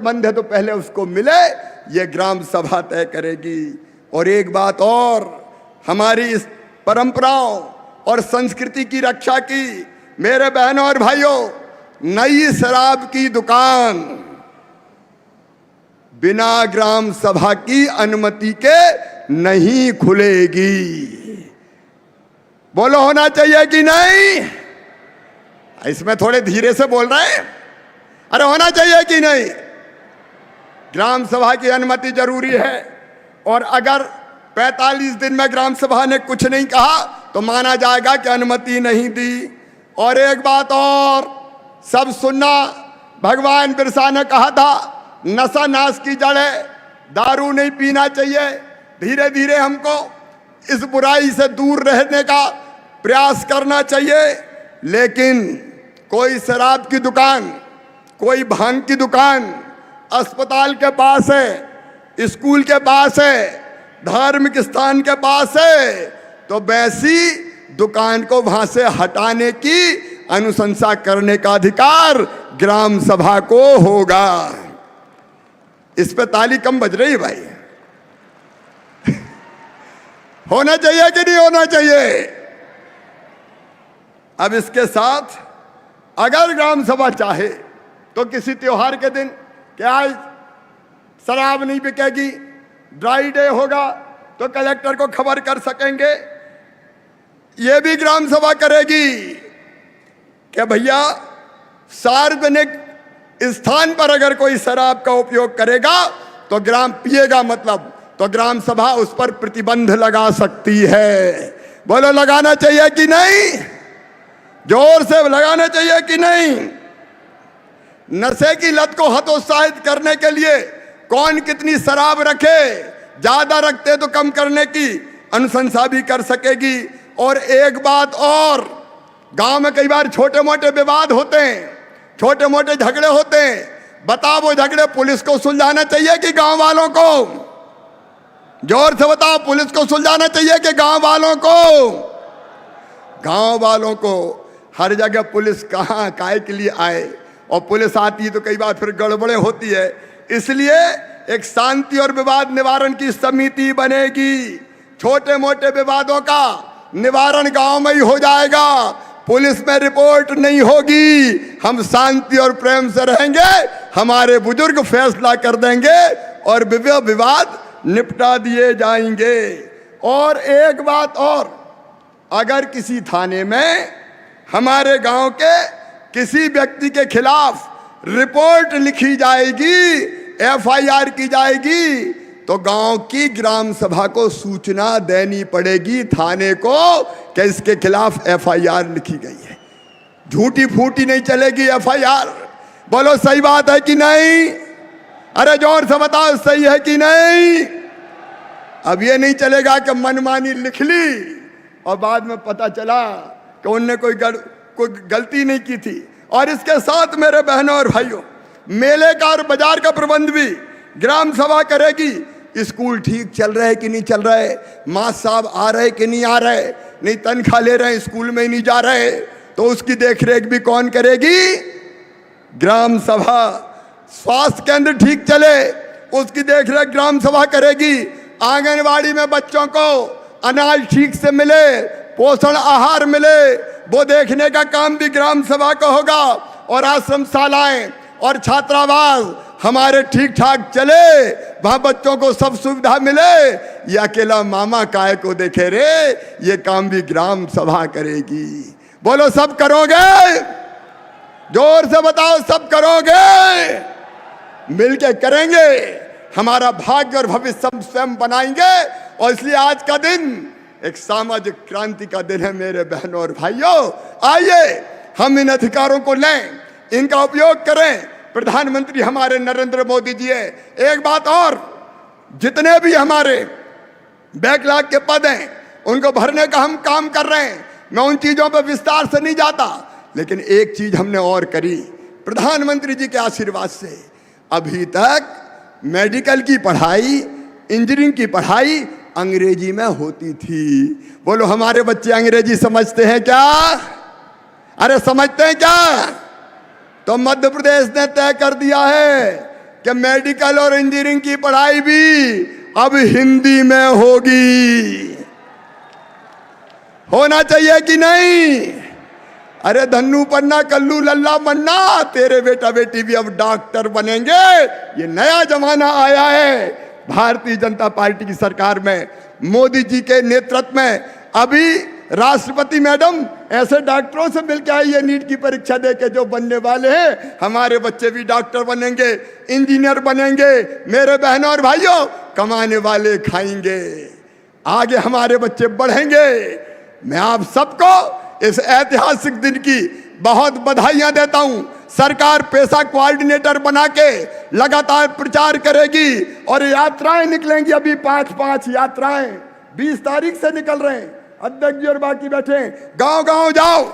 बंद है तो पहले उसको मिले, ये ग्राम सभा तय करेगी। और एक बात और, हमारी इस परंपराओं और संस्कृति की रक्षा की मेरे बहनों और भाइयों, नई शराब की दुकान बिना ग्राम सभा की अनुमति के नहीं खुलेगी। बोलो होना चाहिए कि नहीं? इसमें थोड़े धीरे से बोल रहे हैं। अरे होना चाहिए कि नहीं? ग्राम सभा की अनुमति जरूरी है। और अगर 45 दिन में ग्राम सभा ने कुछ नहीं कहा तो माना जाएगा कि अनुमति नहीं दी। और एक बात और, सब सुनना, भगवान बिरसा ने कहा था नशा नाश की जड़ है, दारू नहीं पीना चाहिए। धीरे धीरे हमको इस बुराई से दूर रहने का प्रयास करना चाहिए। लेकिन कोई शराब की दुकान, कोई भांग की दुकान अस्पताल के पास है, स्कूल के पास है, धार्मिक स्थान के पास है, तो वैसी दुकान को वहां से हटाने की अनुशंसा करने का अधिकार ग्राम सभा को होगा। इस पे ताली कम बज रही है भाई। होना चाहिए कि नहीं होना चाहिए? अब इसके साथ अगर ग्राम सभा चाहे तो किसी त्योहार के दिन क्या शराब नहीं बिकेगी, ड्राई डे होगा तो कलेक्टर को खबर कर सकेंगे। ये भी ग्राम सभा करेगी कि भैया सार्वजनिक स्थान पर अगर कोई शराब का उपयोग करेगा तो पिएगा मतलब, तो ग्राम सभा उस पर प्रतिबंध लगा सकती है। बोलो लगाना चाहिए कि नहीं? जोर से लगाना चाहिए कि नहीं? नशे की लत को हतोत्साहित करने के लिए कौन कितनी शराब रखे, ज्यादा रखते तो कम करने की अनुशंसा भी कर सकेगी। और एक बात और, गांव में कई बार छोटे मोटे विवाद होते हैं, छोटे मोटे झगड़े होते हैं। बताओ वो झगड़े पुलिस को सुलझाना चाहिए कि गांव वालों को? जोर से बताओ, पुलिस को सुलझाना चाहिए कि गांव वालों को? गांव वालों को। हर जगह पुलिस कहाँ काय के लिए आए, और पुलिस आती है तो कई बार फिर गड़बड़े होती है। इसलिए एक शांति और विवाद निवारण की समिति बनेगी। छोटे मोटे विवादों का निवारण गांव में ही हो जाएगा, पुलिस में रिपोर्ट नहीं होगी। हम शांति और प्रेम से रहेंगे, हमारे बुजुर्ग फैसला कर देंगे और विवाद निपटा दिए जाएंगे। और एक बात और, अगर किसी थाने में हमारे गांव के किसी व्यक्ति के खिलाफ रिपोर्ट लिखी जाएगी, FIR की जाएगी, तो गांव की ग्राम सभा को सूचना देनी पड़ेगी थाने को कि इसके खिलाफ FIR लिखी गई है। झूठी फूटी नहीं चलेगी FIR। बोलो सही बात है कि नहीं? अरे जोर से बताओ, सही है कि नहीं? अब ये नहीं चलेगा कि मनमानी लिख ली और बाद में पता चला कि उनने कोई गलती नहीं की थी। और इसके साथ मेरे बहनों और भाइयों, मेले का और बाजार का प्रबंध भी ग्राम सभा करेगी। स्कूल ठीक चल रहे कि नहीं चल रहे, मास्टर साहब आ रहे कि नहीं आ रहे, नहीं तनख्वाह ले रहे, स्कूल में ही नहीं जा रहे, तो उसकी देखरेख भी कौन करेगी? ग्राम सभा। स्वास्थ्य केंद्र ठीक चले, उसकी देखरेख ग्राम सभा करेगी। आंगनवाड़ी में बच्चों को अनाज ठीक से मिले, पोषण आहार मिले, वो देखने का काम भी ग्राम सभा का होगा। और आश्रम शालाएं और छात्रावास हमारे ठीक ठाक चले, वहां बच्चों को सब सुविधा मिले। ये अकेला मामा काय को देखे रे, ये काम भी ग्राम सभा करेगी। बोलो सब करोगे? जोर से बताओ, सब करोगे? मिलके करेंगे, हमारा भाग्य और भविष्य सब स्वयं बनाएंगे। और इसलिए आज का दिन एक सामाजिक क्रांति का दिन है मेरे बहनों और भाइयों। आइए हम इन अधिकारों को लें, इनका उपयोग करें। प्रधानमंत्री हमारे नरेंद्र मोदी जी है। एक बात और, जितने भी हमारे बैकलॉग के पद हैं उनको भरने का हम काम कर रहे हैं। मैं उन चीजों पर विस्तार से नहीं जाता, लेकिन एक चीज हमने और करी प्रधानमंत्री जी के आशीर्वाद से। अभी तक मेडिकल की पढ़ाई, इंजीनियरिंग की पढ़ाई अंग्रेजी में होती थी। बोलो हमारे बच्चे अंग्रेजी समझते हैं क्या? अरे समझते हैं क्या? तो मध्य प्रदेश ने तय कर दिया है कि मेडिकल और इंजीनियरिंग की पढ़ाई भी अब हिंदी में होगी। होना चाहिए कि नहीं? अरे धन्नू पन्ना कल्लू लल्ला मन्ना, तेरे बेटा बेटी भी अब डॉक्टर बनेंगे। ये नया जमाना आया है भारतीय जनता पार्टी की सरकार में, मोदी जी के नेतृत्व में। अभी राष्ट्रपति मैडम ऐसे डॉक्टरों से मिलकर आई है नीट की परीक्षा देके जो बनने वाले हैं। हमारे बच्चे भी डॉक्टर बनेंगे, इंजीनियर बनेंगे। मेरे बहनों और भाइयों, कमाने वाले खाएंगे, आगे हमारे बच्चे बढ़ेंगे। मैं आप सबको इस ऐतिहासिक दिन की बहुत बधाइयां देता हूं। सरकार पेशा कोऑर्डिनेटर बना के लगातार प्रचार करेगी और यात्राएं निकलेंगी। अभी 5-5 यात्राएं 20 तारीख से निकल रहे हैं। अध्यक्ष जी और बाकी बैठे, गांव गांव जाओ,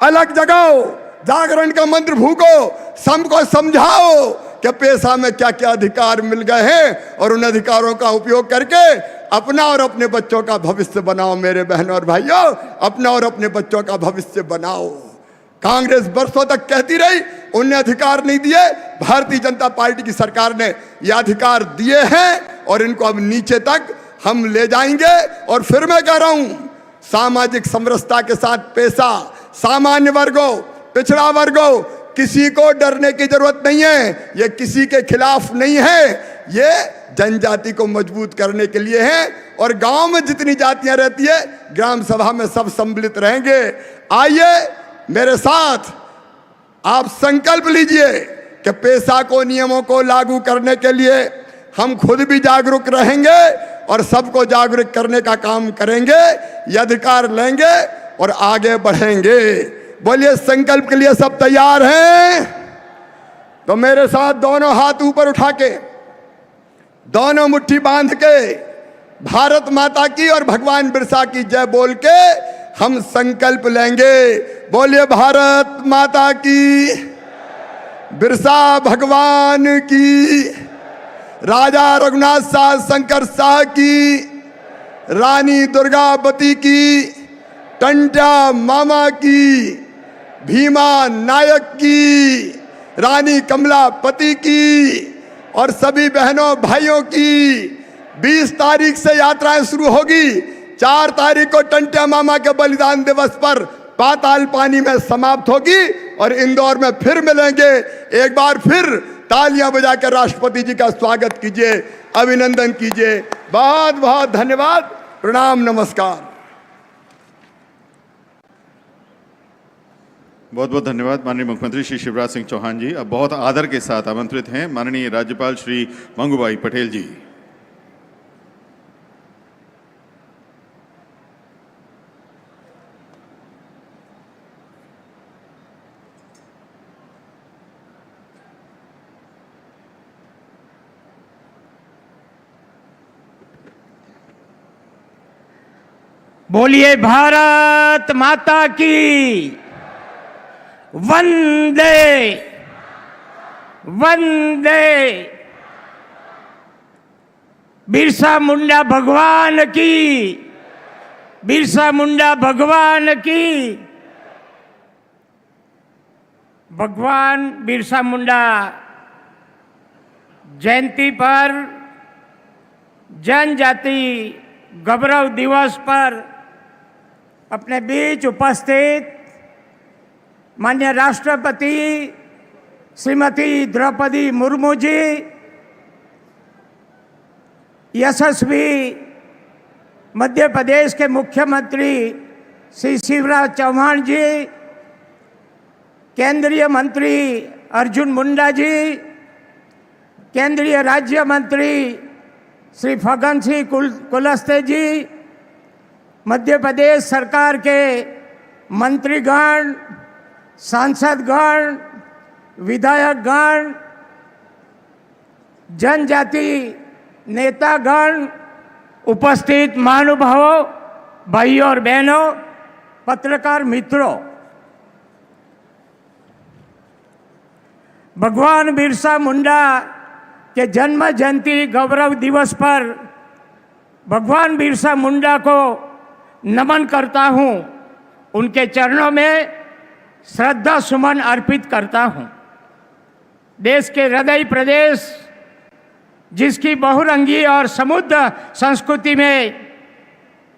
अलग जगाओ, जागरण का मंत्र फूको, सबको समझाओ कि पेशा में क्या क्या अधिकार मिल गए हैं और उन अधिकारों का उपयोग करके अपना और अपने बच्चों का भविष्य बनाओ। मेरे बहनों और भाइयों, अपना और अपने बच्चों का भविष्य बनाओ। कांग्रेस बरसों तक कहती रही उनने अधिकार नहीं दिए। भारतीय जनता पार्टी की सरकार ने ये अधिकार दिए हैं और इनको अब नीचे तक हम ले जाएंगे। और फिर मैं कह रहा हूं, सामाजिक समरसता के साथ पेशा, सामान्य वर्गों, पिछड़ा वर्गों, किसी को डरने की जरूरत नहीं है। ये किसी के खिलाफ नहीं है, ये जनजाति को मजबूत करने के लिए है। और गांव में जितनी जातियां रहती है, ग्राम सभा में सब सम्मिलित रहेंगे। आइए मेरे साथ आप संकल्प लीजिए कि पेशा को, नियमों को लागू करने के लिए हम खुद भी जागरूक रहेंगे और सबको जागरूक करने का काम करेंगे। ये अधिकार लेंगे और आगे बढ़ेंगे। बोलिए, संकल्प के लिए सब तैयार हैं? तो मेरे साथ दोनों हाथ ऊपर उठा के, दोनों मुट्ठी बांध के, भारत माता की और भगवान बिरसा की जय बोल के हम संकल्प लेंगे। बोलिए, भारत माता की, बिरसा भगवान की, राजा रघुनाथ साह शंकर शाह की, रानी दुर्गावती की, टंटा मामा की, भीमा नायक की, रानी कमलापति की और सभी बहनों भाइयों की। 20 तारीख से यात्राएं शुरू होगी। 4 तारीख को टंटा मामा के बलिदान दिवस पर पाताल पानी में समाप्त होगी और इंदौर में फिर मिलेंगे। एक बार फिर तालियां बजाकर राष्ट्रपति जी का स्वागत कीजिए, अभिनंदन कीजिए। बहुत बहुत धन्यवाद, प्रणाम, नमस्कार। बहुत बहुत धन्यवाद माननीय मुख्यमंत्री श्री शिवराज सिंह चौहान जी। अब बहुत आदर के साथ आमंत्रित हैं माननीय राज्यपाल श्री मंगूभाई पटेल जी। बोलिए, भारत माता की वंदे वंदे। बिरसा मुंडा भगवान की, बिरसा मुंडा भगवान की। भगवान बिरसा मुंडा जयंती पर, जनजाति गौरव दिवस पर अपने बीच उपस्थित माननीय राष्ट्रपति श्रीमती द्रौपदी मुर्मू जी, यशस्वी मध्य प्रदेश के मुख्यमंत्री श्री शिवराज चौहान जी, केंद्रीय मंत्री अर्जुन मुंडा जी, केंद्रीय राज्य मंत्री श्री फग्गन सिंह कुलस्ते जी, मध्य प्रदेश सरकार के मंत्रीगण, सांसदगण, विधायकगण, जनजाति नेतागण, उपस्थित महानुभावों, भाइयों और बहनों, पत्रकार मित्रों, भगवान बिरसा मुंडा के जन्म जयंती गौरव दिवस पर भगवान बिरसा मुंडा को नमन करता हूं, उनके चरणों में श्रद्धा सुमन अर्पित करता हूं। देश के हृदय प्रदेश जिसकी बहुरंगी और समृद्ध संस्कृति में